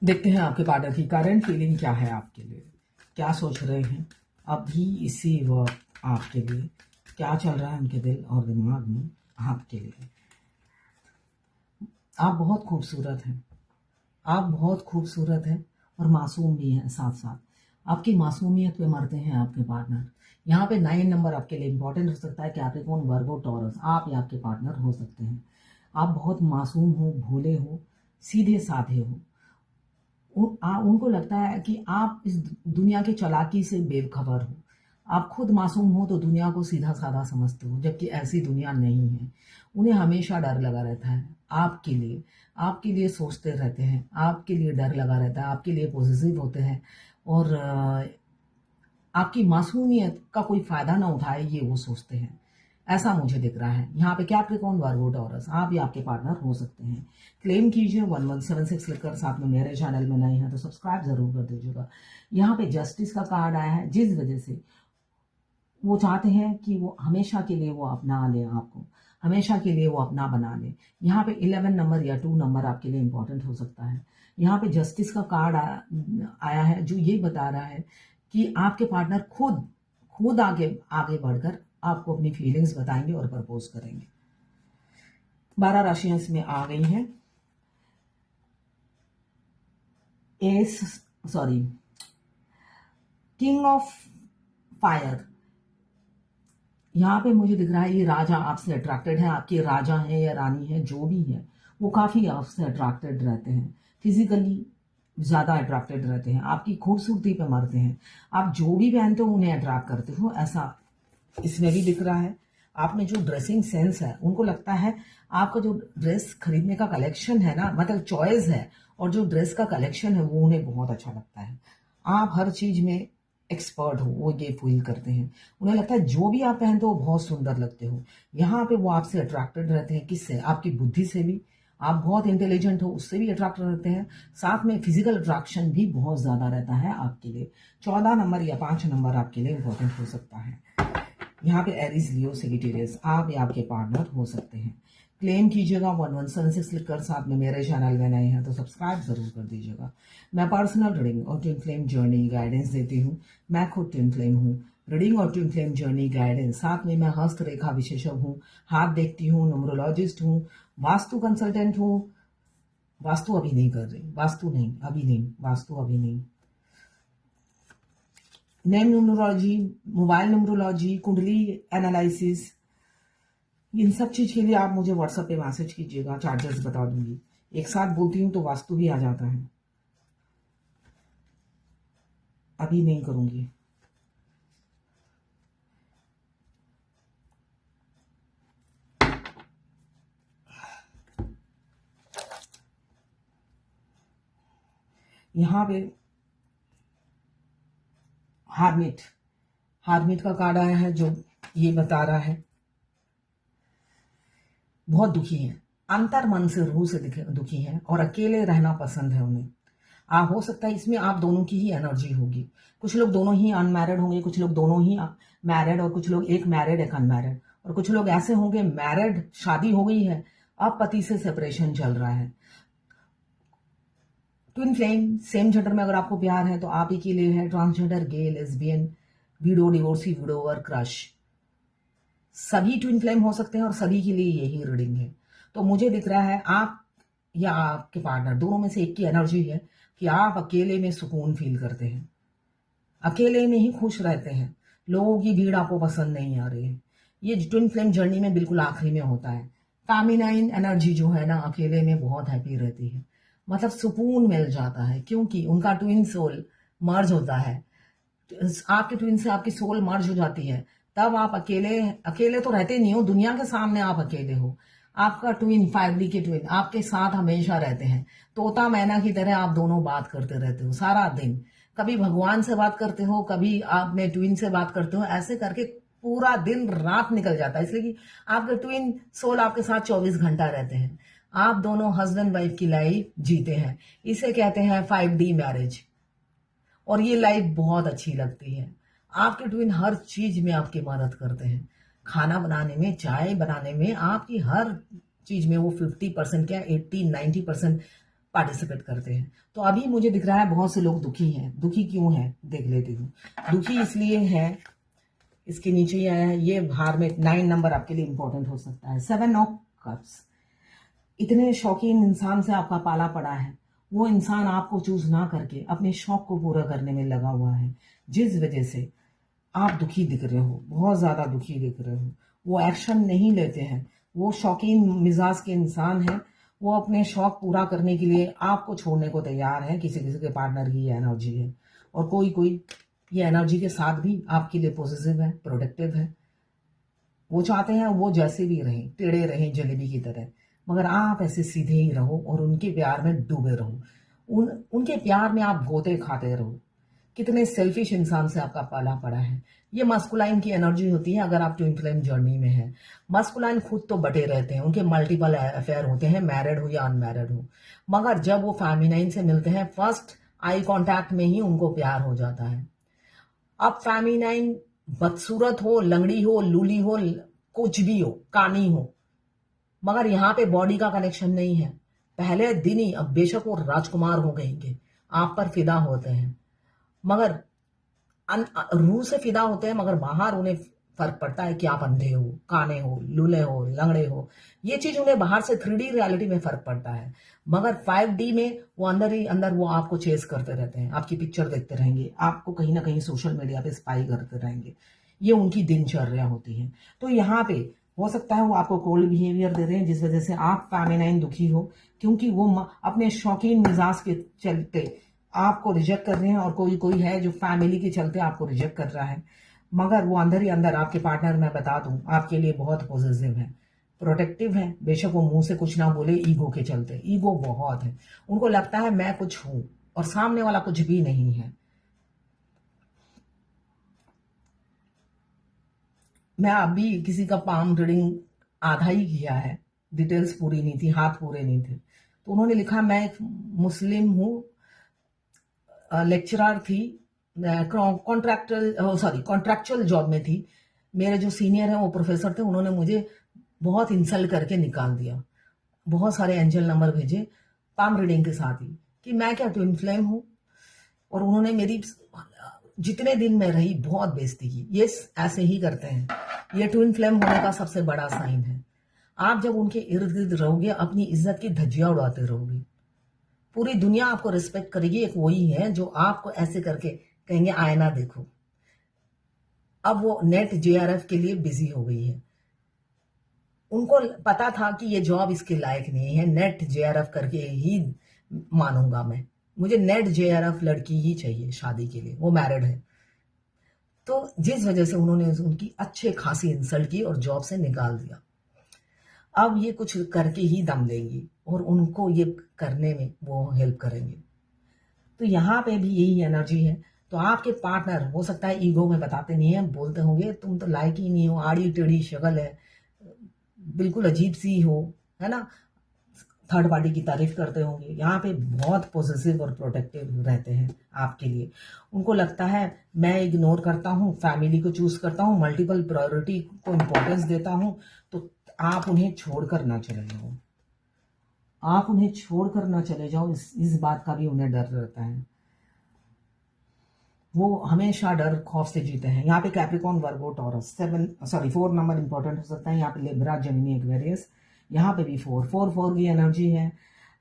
देखते हैं आपके पार्टनर की करंट फीलिंग क्या है आपके लिए, क्या सोच रहे हैं अभी इसी वक्त आपके लिए, क्या चल रहा है उनके दिल और दिमाग में आपके लिए। आप बहुत खूबसूरत हैं, आप बहुत खूबसूरत हैं और मासूम भी हैं साथ साथ। आपकी मासूमियत पे मरते हैं आपके पार्टनर। यहाँ पे 9 नंबर आपके लिए इंपॉर्टेंट हो सकता है। कैप्रिकॉर्न, वर्गो, टॉरस, आप या आपके पार्टनर हो सकते हैं। आप बहुत मासूम हो, भोले हो, सीधे साधे हो। उनको लगता है कि आप इस दुनिया की चालाकी से बेखबर हो। आप खुद मासूम हो तो दुनिया को सीधा साधा समझते हो, जबकि ऐसी दुनिया नहीं है। उन्हें हमेशा डर लगा रहता है आपके लिए सोचते रहते हैं, आपके लिए डर लगा रहता है, आपके लिए पॉजिटिव होते हैं और आपकी मासूमियत का कोई फायदा ना उठाए ये वो सोचते हैं। ऐसा मुझे दिख रहा है। यहाँ पे कैप्रिकॉर्न, वर्गो, टॉरस, आप या आपके पार्टनर हो सकते हैं। क्लेम कीजिए 1176 लिखकर। साथ में मेरे चैनल में नए हैं तो सब्सक्राइब जरूर कर दीजिएगा। यहाँ पे जस्टिस का कार्ड आया है, जिस वजह से वो चाहते हैं कि वो हमेशा के लिए वो अपना ले, आपको हमेशा के लिए वो अपना बना ले। यहाँ पे 11 नंबर या 2 नंबर आपके लिए इंपॉर्टेंट हो सकता है। यहाँ पे जस्टिस का कार्ड आया है, जो ये बता रहा है कि आपके पार्टनर खुद खुद आगे आगे बढ़कर आपको अपनी फीलिंग्स बताएंगे और प्रपोज करेंगे। 12 राशियां इसमें आ गई हैं। S sorry king of fire, यहाँ पे मुझे दिख रहा है ये राजा आपसे अट्रैक्टेड है। आपके राजा हैं या रानी है, जो भी है, वो काफी आपसे अट्रैक्टेड रहते हैं, फिजिकली ज्यादा अट्रैक्टेड रहते हैं, आपकी खूबसूरती पे मरते हैं। आप जो भी पहनते हो उन्हें अट्रैक्ट करते हो, ऐसा इसमें भी दिख रहा है। आपने जो ड्रेसिंग सेंस है, उनको लगता है आपका जो ड्रेस खरीदने का कलेक्शन है ना, मतलब चॉइस है, और जो ड्रेस का कलेक्शन है वो उन्हें बहुत अच्छा लगता है। आप हर चीज में एक्सपर्ट हो, वो ये फील करते हैं। उन्हें लगता है जो भी आप पहनते हो बहुत सुंदर लगते हो। यहाँ पे वो आपसे अट्रैक्टेड रहते हैं। किससे? आपकी बुद्धि से भी। आप बहुत इंटेलिजेंट हो, उससे भी अट्रैक्ट रहते हैं। साथ में फिजिकल अट्रैक्शन भी बहुत ज्यादा रहता है आपके लिए। 14 नंबर या 5 नंबर आपके लिए इंपॉर्टेंट हो सकता है। यहाँ पे एरीज, लियो, सेजिटेरियस, आप या आपके पार्टनर हो सकते हैं। क्लेम कीजिएगा 1176 लिखकर। साथ में मेरे चैनल में नए हैं तो सब्सक्राइब जरूर कर दीजिएगा। मैं पर्सनल रीडिंग और ट्विन फ्लेम जर्नी गाइडेंस देती हूँ। मैं खुद ट्विन फ्लेम हूँ। रीडिंग और ट्विन फ्लेम जर्नी गाइडेंस, साथ में मैं हस्तरेखा विशेषज्ञ हूँ, हाथ देखती हूँ, न्यूमरोलॉजिस्ट हूँ, वास्तु कंसल्टेंट हूँ। वास्तु अभी नहीं कर रही, वास्तु नहीं अभी नहीं, वास्तु अभी नहीं। नेम न्यूमरोलॉजी, मोबाइल न्यूमरोलॉजी, कुंडली एनालिसिस, इन सब चीज के लिए आप मुझे व्हाट्सएप पे मैसेज कीजिएगा, चार्जेस बता दूंगी। एक साथ बोलती हूँ तो वास्तु भी आ जाता है। अभी नहीं करूंगी। यहाँ पे हार्मिट हार्मिट का कार्ड आया है, जो ये बता रहा है बहुत दुखी है, अंतर मन से, रूह से दुखी है और अकेले रहना पसंद है उन्हें। हो सकता है इसमें आप दोनों की ही एनर्जी होगी। कुछ लोग दोनों ही अनमैरिड होंगे, कुछ लोग दोनों ही मैरिड, और कुछ लोग एक मैरिड एक अनमैरिड, और कुछ लोग ऐसे होंगे मैरिड, शादी हो गई है, अब पति से सेपरेशन चल रहा है। ट्विन फ्लेम, सेम जेंडर में अगर आपको प्यार है तो आप ही के लिए है। Transgender, gay, lesbian, widow, divorcee, widower, crush, सभी ट्विन फ्लेम हो सकते हैं और सभी के लिए यही रीडिंग है। तो मुझे दिख रहा है आप या आपके पार्टनर दोनों में से एक की एनर्जी है कि आप अकेले में सुकून फील करते हैं, अकेले में ही खुश रहते हैं, लोगों की भीड़ आपको पसंद नहीं आ रही है। ये ट्विन फ्लेम जर्नी में बिल्कुल आखिरी में होता है। फेमिनाइन एनर्जी जो है ना, अकेले में बहुत हैप्पी रहती है, मतलब सुकून मिल जाता है, क्योंकि उनका ट्विन सोल मर्ज होता है। आपके ट्विन से आपकी सोल मर्ज हो जाती है, तब आप अकेले अकेले तो रहते नहीं हो, दुनिया के सामने आप अकेले हो। आपका ट्विन, 5D के ट्विन आपके साथ हमेशा रहते हैं। तोता मैना की तरह आप दोनों बात करते रहते हो सारा दिन। कभी भगवान से बात करते हो, कभी आप अपने ट्विन से बात करते हो, ऐसे करके पूरा दिन रात निकल जाता है, इसलिए कि आपके ट्विन सोल आपके साथ 24 घंटा रहते हैं। आप दोनों हस्बैंड वाइफ की लाइफ जीते हैं। इसे कहते हैं 5D मैरिज, और ये लाइफ बहुत अच्छी लगती है। आपके ट्विन हर चीज में आपकी मदद करते हैं, खाना बनाने में, चाय बनाने में, आपकी हर चीज में वो 50% क्या 80-90% पार्टिसिपेट करते हैं। तो अभी मुझे दिख रहा है बहुत से लोग दुखी हैं। दुखी क्यों है देख लेती हूँ। दुखी इसलिए है, इसके नीचे ही आया है, ये बाहर में 9 नंबर आपके लिए इंपॉर्टेंट हो सकता है। 7 ऑफ कप्स, इतने शौकीन इंसान से आपका पाला पड़ा है, वो इंसान आपको चूज ना करके अपने शौक को पूरा करने में लगा हुआ है, जिस वजह से आप दुखी दिख रहे हो, बहुत ज़्यादा दुखी दिख रहे हो। वो एक्शन नहीं लेते हैं, वो शौकीन मिजाज के इंसान हैं, वो अपने शौक पूरा करने के लिए आपको छोड़ने को तैयार है। किसी किसी के पार्टनर की ये एनर्जी है, और कोई कोई ये एनर्जी के साथ भी आपके लिए पॉजिटिव है, प्रोटेक्टिव है। वो चाहते हैं वो जैसे भी रहें, टेढ़े रहें जलेबी की तरह, मगर आप ऐसे सीधे ही रहो और उनके प्यार में डूबे रहो, उनके प्यार में आप गोते खाते रहो। कितने सेल्फिश इंसान से आपका पाला पड़ा है। ये मस्कुलाइन की एनर्जी होती है अगर आप ट्विन फ्लेम जर्नी में हैं। मस्कुलाइन खुद तो बटे रहते हैं, उनके मल्टीपल अफेयर होते हैं, मैरिड हो या अनमैरिड हो, मगर जब वो फेमिनाइन से मिलते हैं फर्स्ट आई कांटेक्ट में ही उनको प्यार हो जाता है। अब फेमिनाइन बदसूरत हो, लंगड़ी हो, लूली हो, कुछ भी हो, कानी हो, मगर यहाँ पे बॉडी का कनेक्शन नहीं है। पहले दिन ही अब बेशक वो राजकुमार हो गएंगे, आप पर फिदा होते हैं, मगर रूह से फिदा होते हैं, मगर बाहर उन्हें फर्क पड़ता है कि आप अंधे हो, काने हो, लूले हो, लंगड़े हो। ये चीज उन्हें बाहर से 3D रियलिटी में फर्क पड़ता है, मगर 5D में वो अंदर ही अंदर वो आपको चेस करते रहते हैं, आपकी पिक्चर देखते रहेंगे, आपको कहीं ना कहीं सोशल मीडिया पे स्पाई करते रहेंगे। ये उनकी दिनचर्या होती है। तो यहाँ पे हो सकता है वो आपको कोल्ड बिहेवियर दे रहे हैं, जिस वजह से आप फेमिनाइन दुखी हो, क्योंकि वो अपने शौकीन मिजाज के चलते आपको रिजेक्ट कर रहे हैं, और कोई कोई है जो फैमिली के चलते आपको रिजेक्ट कर रहा है, मगर वो अंदर ही अंदर आपके पार्टनर, मैं बता दूं, आपके लिए बहुत पॉजिटिव है, प्रोटेक्टिव है। बेशक वो मुंह से कुछ ना बोले, ईगो के चलते, ईगो बहुत है, उनको लगता है मैं कुछ हूं और सामने वाला कुछ भी नहीं है। मैं अभी किसी का पाम रीडिंग आधा ही किया है, डिटेल्स पूरी नहीं थी, हाथ पूरे नहीं थे, तो उन्होंने लिखा मैं एक मुस्लिम हूँ, लेक्चरर थी, कॉन्ट्रैक्चुअल जॉब में थी, मेरे जो सीनियर हैं वो प्रोफेसर थे, उन्होंने मुझे बहुत इंसल्ट करके निकाल दिया, बहुत सारे एंजल नंबर भेजे पाम रीडिंग के साथ ही कि मैं क्या ट्विन फ्लेम हूँ, और उन्होंने मेरी जितने दिन में रही बहुत बेइज्जती की। ये ऐसे ही करते हैं, ये ट्विन फ्लेम होने का सबसे बड़ा साइन है। आप जब उनके इर्द गिर्द रहोगे, अपनी इज्जत की धज्जियां उड़ाते रहोगे, पूरी दुनिया आपको रिस्पेक्ट करेगी। एक वही है जो आपको ऐसे करके कहेंगे आईना देखो। अब वो नेट JRF के लिए बिजी हो गई है, उनको पता था कि ये जॉब इसके लायक नहीं है, नेट JRF करके ही मानूंगा मैं, मुझे नेट JRF लड़की ही चाहिए शादी के लिए, वो मैरिड है। तो जिस वजह से उन्होंने उनकी अच्छे खासी इंसल्ट की और जॉब से निकाल दिया। अब ये कुछ करके ही दम लेंगी और उनको ये करने में वो हेल्प करेंगे। तो यहाँ पे भी यही एनर्जी है। तो आपके पार्टनर हो सकता है ईगो में बताते नहीं है, बोलते होंगे तुम तो लायक ही नहीं हो, आड़ी टेढ़ी शक्ल है, बिल्कुल अजीब सी हो, है ना, थर्ड पार्टी की तारीफ करते होंगे। यहाँ पे बहुत पॉजिटिव और प्रोटेक्टिव रहते हैं आपके लिए। उनको लगता है मैं इग्नोर करता हूँ, फैमिली को चूज करता हूँ, मल्टीपल प्रायोरिटी को इम्पोर्टेंस देता हूँ, तो आप उन्हें छोड़कर ना चले जाओ, आप उन्हें छोड़कर ना चले जाओ, इस बात का भी उन्हें डर रहता है। वो हमेशा डर खौफ से जीते हैं। यहाँ पे कैप्रिकॉर्न, वर्गो, टॉरस 4 नंबर इंपॉर्टेंट हो सकता है। यहाँ पे लिब्रा, जेमिनी, एक्वेरियस, यहाँ पे भी 4 की एनर्जी है।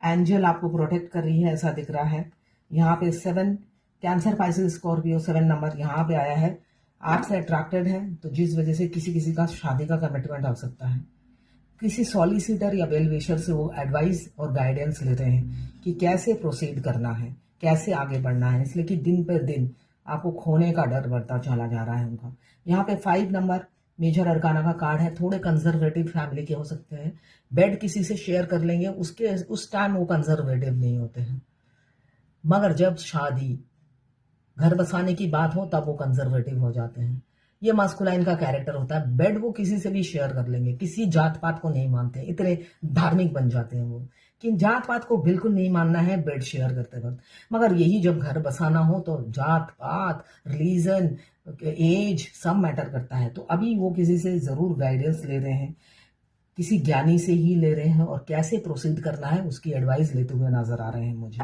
एंजल आपको प्रोटेक्ट कर रही है ऐसा दिख रहा है। यहाँ पे 7 कैंसर, पाइसेस, स्कॉर्पियो 7 नंबर यहाँ पे आया है। आपसे अट्रैक्टेड है, तो जिस वजह से किसी किसी का शादी का कमिटमेंट हो सकता है। किसी सॉलिसिटर या वेल विशर से वो एडवाइस और गाइडेंस लेते हैं कि कैसे प्रोसीड करना है, कैसे आगे बढ़ना है, इसलिए कि दिन पर दिन आपको खोने का डर बढ़ता चला जा रहा है उनका। यहाँ पे 5 नंबर मेजर अरकाना का कार्ड है। थोड़े कंजर्वेटिव फैमिली के हो सकते हैं, बेड किसी से शेयर कर लेंगे, उसके उस टाइम वो कंजर्वेटिव नहीं होते हैं, मगर जब शादी घर बसाने की बात हो तब वो कंजर्वेटिव हो जाते हैं। ये मास्कुलाइन का कैरेक्टर होता है। बेड वो किसी से भी शेयर कर लेंगे, किसी जात पात को नहीं मानते, इतने धार्मिक बन जाते हैं वो कि जात पात को बिल्कुल नहीं मानना है बेड शेयर करते वक्त। मगर यही जब घर बसाना हो तो जात पात, रिलीजन, एज सब मैटर करता है। तो अभी वो किसी से जरूर गाइडेंस ले रहे हैं किसी ज्ञानी से ही ले रहे हैं और कैसे प्रोसीड करना है उसकी एडवाइस लेते हुए नजर आ रहे हैं मुझे।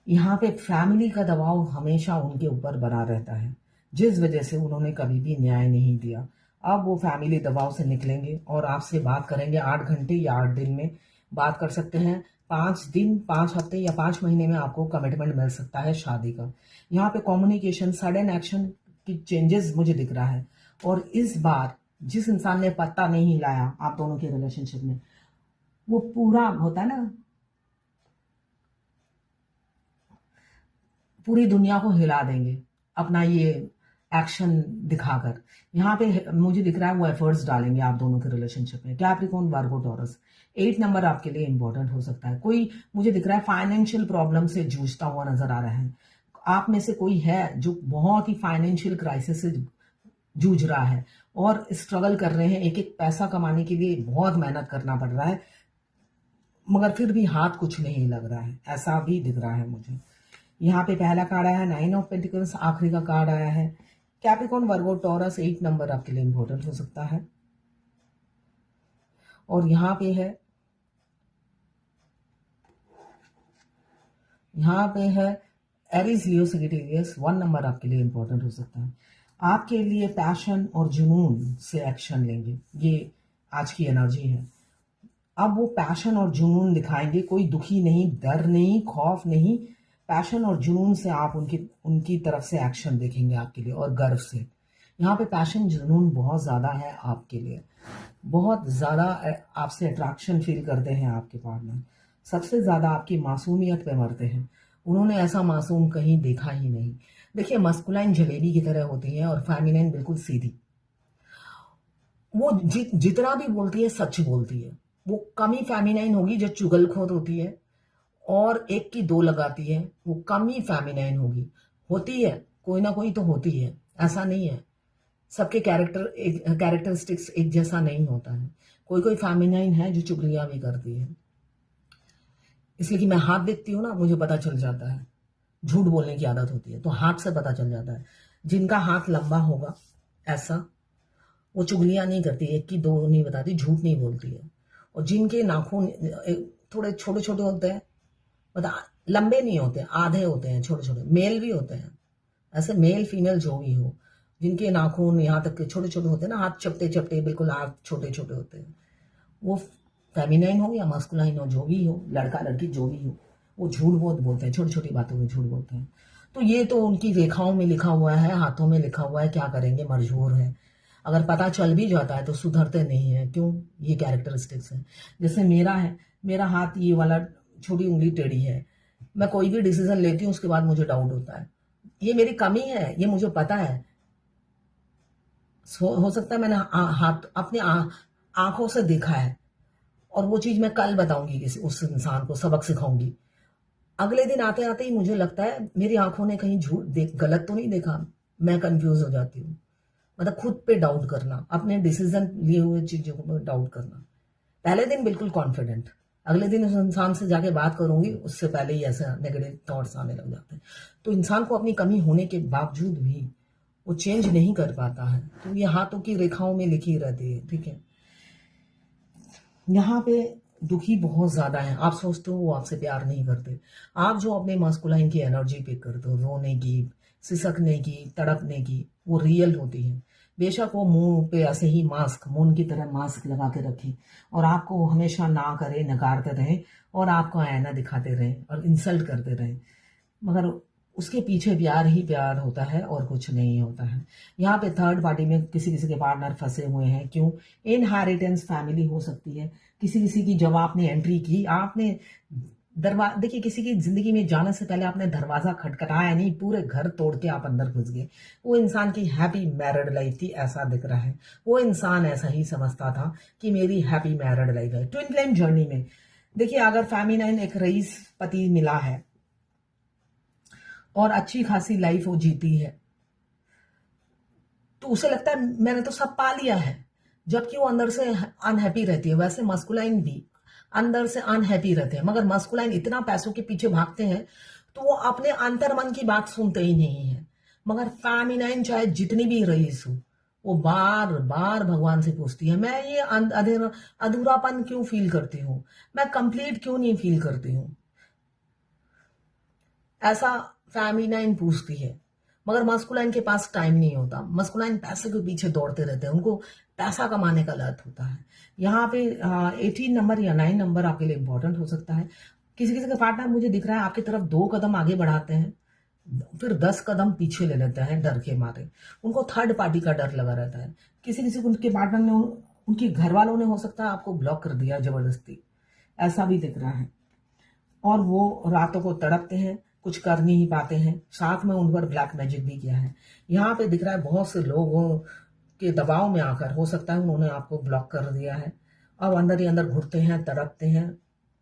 यहाँ पे फैमिली का दबाव हमेशा उनके ऊपर बना रहता है, जिस वजह से उन्होंने कभी भी न्याय नहीं दिया। अब वो फैमिली दबाव से निकलेंगे और आपसे बात करेंगे। 8 घंटे या 8 दिन में बात कर सकते हैं। 5 दिन, 5 हफ्ते या 5 महीने में आपको कमिटमेंट मिल सकता है शादी का। यहाँ पे कम्युनिकेशन, सडन एक्शन की चेंजेस मुझे दिख रहा है। और इस बार जिस इंसान ने पत्ता नहीं हिलाया आप दोनों के रिलेशनशिप में, वो पूरा होता है ना, पूरी दुनिया को हिला देंगे अपना ये एक्शन दिखाकर। यहाँ पे मुझे दिख रहा है वो एफर्ट्स डालेंगे आप दोनों के रिलेशनशिप में। कैप्रिकॉर्न, वर्गो, टॉरस। 8 नंबर आपके लिए इंपॉर्टेंट हो सकता है। कोई मुझे दिख रहा है फाइनेंशियल प्रॉब्लम से जूझता हुआ नजर आ रहा है। आप में से कोई है जो बहुत ही फाइनेंशियल क्राइसिस से जूझ रहा है और स्ट्रगल कर रहे हैं। एक एक पैसा कमाने के लिए बहुत मेहनत करना पड़ रहा है, मगर फिर भी हाथ कुछ नहीं लग रहा है, ऐसा भी दिख रहा है मुझे। यहाँ पे पहला कार्ड आया है 9 ऑफ पेंटिकल्स, आखिरी का कार्ड आया है कैप्रिकॉर्न, वर्गो, टॉरस। 8 नंबर आपके लिए इंपॉर्टेंट हो सकता है। और यहाँ पे है एरीज, लियो, सजिटेरियस। 1 नंबर आपके लिए इंपॉर्टेंट हो सकता है। आपके लिए पैशन और जुनून से एक्शन लेंगे, ये आज की एनर्जी है। अब वो पैशन और जुनून दिखाएंगे, कोई दुखी नहीं, डर नहीं, खौफ नहीं। पैशन और जुनून से आप उनकी तरफ से एक्शन देखेंगे आपके लिए, और गर्व से। यहाँ पे पैशन, जुनून बहुत ज़्यादा है आपके लिए, बहुत ज़्यादा आपसे अट्रैक्शन फील करते हैं आपके पार्टनर। सबसे ज़्यादा आपकी मासूमियत पे मरते हैं। उन्होंने ऐसा मासूम कहीं देखा ही नहीं। देखिए, मस्कुलाइन जलेबी की तरह होती है और फेमिनाइन बिल्कुल सीधी। वो जितना भी बोलती है सच बोलती है। वो कम ही फेमिनाइन होगी जो चुगलखोर होती है और एक की दो लगाती है, वो कम ही फेमिनाइन होगी। होती है, कोई ना कोई तो होती है, ऐसा नहीं है। सबके कैरेक्टरिस्टिक्स एक जैसा नहीं होता है। कोई कोई फेमिनाइन है जो चुगलियां भी करती है। इसलिए कि मैं हाथ देखती हूँ ना, मुझे पता चल जाता है। झूठ बोलने की आदत होती है तो हाथ से पता चल जाता है। जिनका हाथ लंबा होगा ऐसा, वो चुगलियां नहीं करती, एक की दो नहीं बताती, झूठ नहीं बोलती है। और जिनके नाखून थोड़े छोटे छोटे होते हैं, मतलब लंबे नहीं होते, आधे होते हैं, छोटे छोटे, मेल भी होते हैं, ऐसे मेल फीमेल जो भी हो, जिनके नाखून यहाँ तक के छोटे छोटे होते हैं ना, हाथ चपटे चपटे, बिल्कुल हाथ छोटे छोटे होते हैं, वो फेमिनाइन हो या मास्कुलाइन हो, जो भी हो, लड़का लड़की जो भी हो, वो झूठ बहुत बोलते हैं, छोटी छोटी बातों में झूठ बोलते हैं। तो ये तो उनकी रेखाओं में लिखा हुआ है, हाथों में लिखा हुआ है, क्या करेंगे, मजबूर है। अगर पता चल भी जाता है तो सुधरते नहीं है। क्यों? ये कैरेक्टरिस्टिक्स है। जैसे मेरा है, मेरा हाथ ये वाला, छोटी उंगली टेढ़ी है। मैं कोई भी डिसीजन लेती हूँ उसके बाद मुझे डाउट होता है। ये मेरी कमी है, ये मुझे पता है। हो सकता है मैंने हाथ अपने आंखों से देखा है और वो चीज मैं कल बताऊंगी किसी उस इंसान को, सबक सिखाऊंगी। अगले दिन आते आते ही मुझे लगता है मेरी आंखों ने कहीं गलत तो नहीं देखा। मैं कंफ्यूज हो जाती हूँ। मतलब खुद पे डाउट करना, अपने डिसीजन लिए हुए चीजों को डाउट करना। पहले दिन बिल्कुल कॉन्फिडेंट, अगले दिन उस इंसान से जाके बात करूंगी उससे पहले ही ऐसा नेगेटिव थॉट्स आने लग जाते हैं। तो इंसान को अपनी कमी होने के बावजूद भी वो चेंज नहीं कर पाता है। तो ये हाथों की रेखाओं में लिखी रहती है, ठीक है। यहाँ पे दुखी बहुत ज्यादा है। आप सोचते हो वो आपसे प्यार नहीं करते। आप जो अपने मास्कुलाइन की एनर्जी पिक करते हो, रोने की, सिसकने की, तड़पने की, वो रियल होती है। बेशक वो मुंह पे ऐसे ही मास्क, मुंह की तरह मास्क लगा के रखे और आपको हमेशा ना करे, नकारते रहे और आपको आईना दिखाते रहे और इंसल्ट करते रहे, मगर उसके पीछे प्यार ही प्यार होता है और कुछ नहीं होता है। यहाँ पे थर्ड पार्टी में किसी किसी के पार्टनर फंसे हुए हैं। क्यों? इनहेरिटेंस फैमिली हो सकती है किसी किसी की। जब आपने एंट्री की, आपने देखिए, किसी की जिंदगी में जाने से पहले आपने दरवाजा खटखटाया नहीं, पूरे घर तोड़ के आप अंदर घुस गए। वो इंसान की हैप्पी मैरिड लाइफ थी, ऐसा दिख रहा है। वो इंसान ऐसा ही समझता था कि मेरी हैप्पी मैरिड लाइफ है। ट्विन फ्लेम जर्नी में देखिए, अगर फेमिनाइन एक रईस पति मिला है और अच्छी खासी लाइफ वो जीती है, तो उसे लगता है मैंने तो सब पा लिया है, जबकि वो अंदर से अनहैप्पी रहती है। वैसे मस्कुलाइन भी अंदर से अनहैप्पी रहते हैं, मगर मस्कुलाइन इतना पैसों के पीछे भागते हैं तो वो अपने अंतर मन की बात सुनते ही नहीं है। मगर फेमिनाइन चाहे जितनी भी रईस हो, वो बार बार भगवान से पूछती है, मैं ये अधूरापन क्यों फील करती हूँ, मैं कंप्लीट क्यों नहीं फील करती हूँ, ऐसा फेमिनाइन पूछती है। मगर मस्कुलाइन के पास टाइम नहीं होता, मस्कुलाइन पैसे के पीछे दौड़ते रहते हैं, उनको पैसा कमाने का लत होता है। यहाँ पे 18 नंबर या 9 नंबर आपके लिए इंपॉर्टेंट हो सकता है। किसी किसी का पार्टनर मुझे दिख रहा है आपकी तरफ 2 कदम आगे बढ़ाते हैं, फिर 10 कदम पीछे ले लेते हैं डर के मारे, उनको थर्ड पार्टी का डर लगा रहता है। किसी किसी को उनके पार्टनर ने उनके घर वालों ने हो सकता है आपको ब्लॉक कर दिया जबरदस्ती, ऐसा भी दिख रहा है। और वो रातों को तड़पते हैं, कुछ कर नहीं पाते हैं, साथ में उन पर ब्लैक मैजिक भी किया है। यहाँ पे दिख रहा है बहुत से लोगों के दबाव में आकर हो सकता है उन्होंने आपको ब्लॉक कर दिया है। अब अंदर ही अंदर घुटते हैं, तड़पते हैं,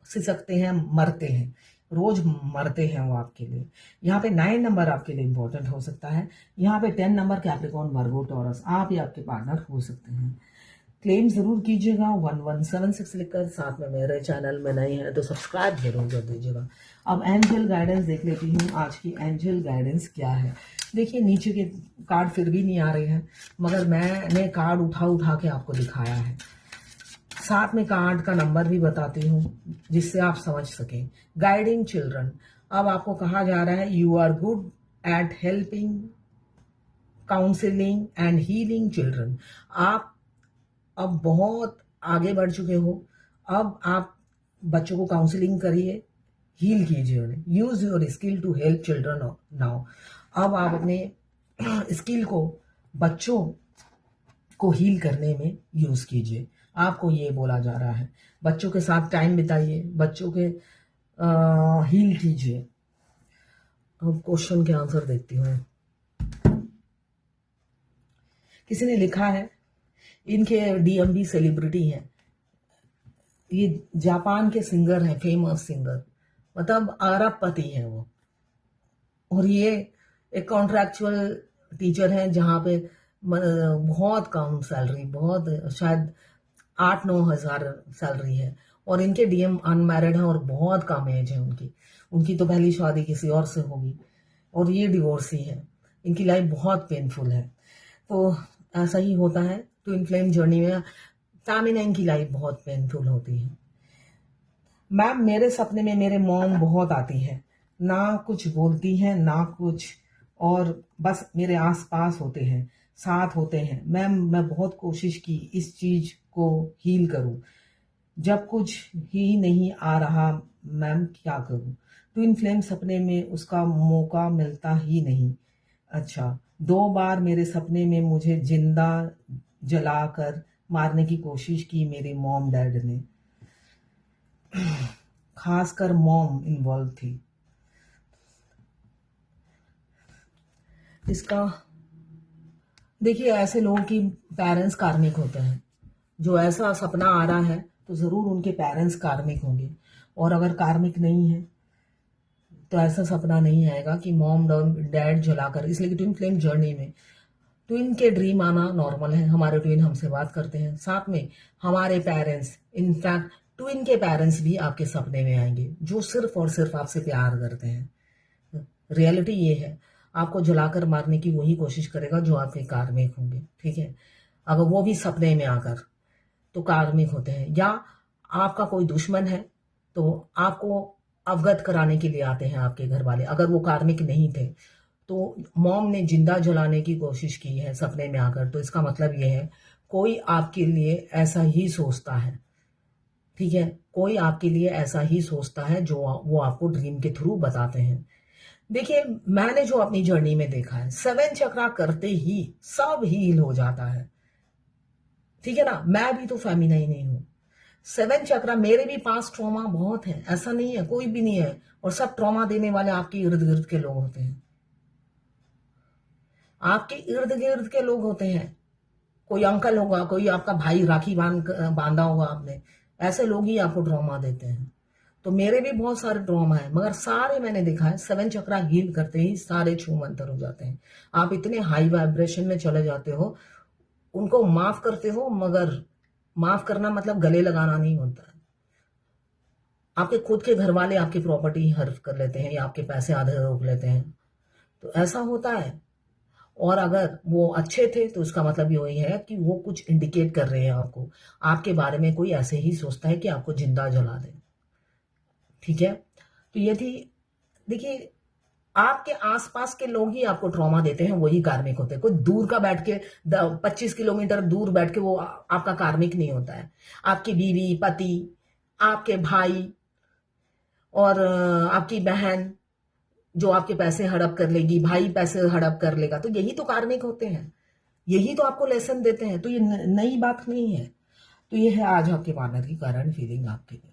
सिसकते हैं, मरते हैं, रोज मरते हैं वो आपके लिए। यहाँ पे 9 नंबर आपके लिए इंपॉर्टेंट हो सकता है। यहाँ पे 10 नंबर कैप्रिकॉर्न, वर्गो, टॉरस आप या आपके पार्टनर हो सकते हैं। क्लेम जरूर कीजिएगा 1176 लिखकर, साथ में मेरे चैनल में नए हैं तो सब्सक्राइब जरूर कर दीजिएगा। अब एंजल गाइडेंस देख लेती हूँ, आज की एंजल गाइडेंस क्या है। देखिए नीचे के कार्ड फिर भी नहीं आ रहे हैं, मगर मैंने कार्ड उठा उठा के आपको दिखाया है, साथ में कार्ड का नंबर भी बताती हूँ जिससे आप समझ सकें। गाइडिंग चिल्ड्रन, अब आपको कहा जा रहा है you are good at helping, counselling and healing children. आप अब बहुत आगे बढ़ चुके हो, अब आप बच्चों को काउंसलिंग करिए, हील कीजिए उन्हें। Use your skill to help children now. अब आप अपने स्किल को बच्चों को हील करने में यूज कीजिए, आपको ये बोला जा रहा है। बच्चों के साथ टाइम बिताइए, बच्चों के हील कीजिए। अब क्वेश्चन के आंसर देखती हूँ। किसी ने लिखा है इनके डीएमबी सेलिब्रिटी हैं, ये जापान के सिंगर हैं, फेमस सिंगर, मतलब अरबपति हैं वो। और ये एक कॉन्ट्रैक्चुअल टीचर हैं जहाँ पे बहुत कम सैलरी, बहुत शायद 8-9 हज़ार सैलरी है। और इनके डीएम अनमैरिड हैं और बहुत कम एज है उनकी। उनकी तो पहली शादी किसी और से होगी और ये डिवोर्सी है। इनकी लाइफ बहुत पेनफुल है। तो ऐसा ही होता है ट्विन फ्लेम जर्नी में, फेमिनाइन की लाइफ बहुत पेनफुल होती है। मैम मेरे सपने में मेरे मॉम बहुत आती हैं, ना कुछ बोलती हैं ना कुछ, और बस मेरे आसपास होते हैं, साथ होते हैं। मैम मैं बहुत कोशिश की इस चीज को हील करूं, जब कुछ ही नहीं आ रहा मैम क्या करूं। ट्विन फ्लेम सपने में उसका मौका मिलता ही नहीं। अच्छा, 2 बार मेरे सपने में मुझे जिंदा जलाकर मारने की कोशिश की मेरे मॉम डैड ने, खासकर मॉम इन्वॉल्व थी। इसका देखिए, ऐसे लोगों की पेरेंट्स कार्मिक होते हैं। जो ऐसा सपना आ रहा है तो जरूर उनके पेरेंट्स कार्मिक होंगे, और अगर कार्मिक नहीं है तो ऐसा सपना नहीं आएगा कि मॉम डैड जलाकर। इसलिए कि ट्विन फ्लेम जर्नी में ट्विन के ड्रीम आना नॉर्मल है। हमारे ट्विन हमसे बात करते हैं, साथ में हमारे पेरेंट्स, इनफैक्ट ट्विन के पेरेंट्स भी आपके सपने में आएंगे जो सिर्फ और सिर्फ आपसे प्यार करते हैं। रियलिटी ये है, आपको जलाकर मारने की वही कोशिश करेगा जो आपके कार्मिक होंगे, ठीक है। अगर वो भी सपने में आकर, तो कार्मिक होते हैं। या आपका कोई दुश्मन है तो आपको अवगत कराने के लिए आते हैं आपके घर वाले, अगर वो कार्मिक नहीं थे। तो मॉम ने जिंदा जलाने की कोशिश की है सपने में आकर, तो इसका मतलब ये है कोई आपके लिए ऐसा ही सोचता है, ठीक है। कोई आपके लिए ऐसा ही सोचता है जो वो आपको ड्रीम के थ्रू बताते हैं। देखिए, मैंने जो अपनी जर्नी में देखा है, 7 चक्रा करते ही सब हील हो जाता है, ठीक है ना। मैं भी तो फेमिनाइन नहीं हूं। 7 चक्रा, मेरे भी पास ट्रॉमा बहुत है, ऐसा नहीं है, कोई भी नहीं है। और सब ट्रॉमा देने वाले आपके इर्द गिर्द के लोग होते हैं, आपके इर्द गिर्द के लोग होते हैं। कोई अंकल होगा, कोई आपका भाई, राखी बांधा होगा आपने, ऐसे लोग ही आपको ट्रॉमा देते हैं। तो मेरे भी बहुत सारे ट्रॉमा है, मगर सारे मैंने देखा है 7 चक्रा हील करते ही सारे छूमंतर हो जाते हैं। आप इतने हाई वाइब्रेशन में चले जाते हो, उनको माफ करते हो, मगर माफ करना मतलब गले लगाना नहीं होता है। आपके खुद के घर वाले आपकी प्रॉपर्टी हर्फ कर लेते हैं या आपके पैसे आधे रोक लेते हैं, तो ऐसा होता है। और अगर वो अच्छे थे तो उसका मतलब यही है कि वो कुछ इंडिकेट कर रहे हैं आपको, आपके बारे में कोई ऐसे ही सोचता है कि आपको जिंदा जला दे। ठीक है, तो ये थी। देखिए, आपके आसपास के लोग ही आपको ट्रॉमा देते हैं, वही कार्मिक होते हैं। कोई दूर का बैठ के 25 किलोमीटर दूर बैठ के वो आपका कार्मिक नहीं होता है। आपकी बीवी, पति, आपके भाई और आपकी बहन जो आपके पैसे हड़प कर लेगी, भाई पैसे हड़प कर लेगा, तो यही तो कार्मिक होते हैं, यही तो आपको लेसन देते हैं। तो ये नई बात नहीं है। तो ये है आज आपके पार्टनर की करंट फीलिंग आपके लिए।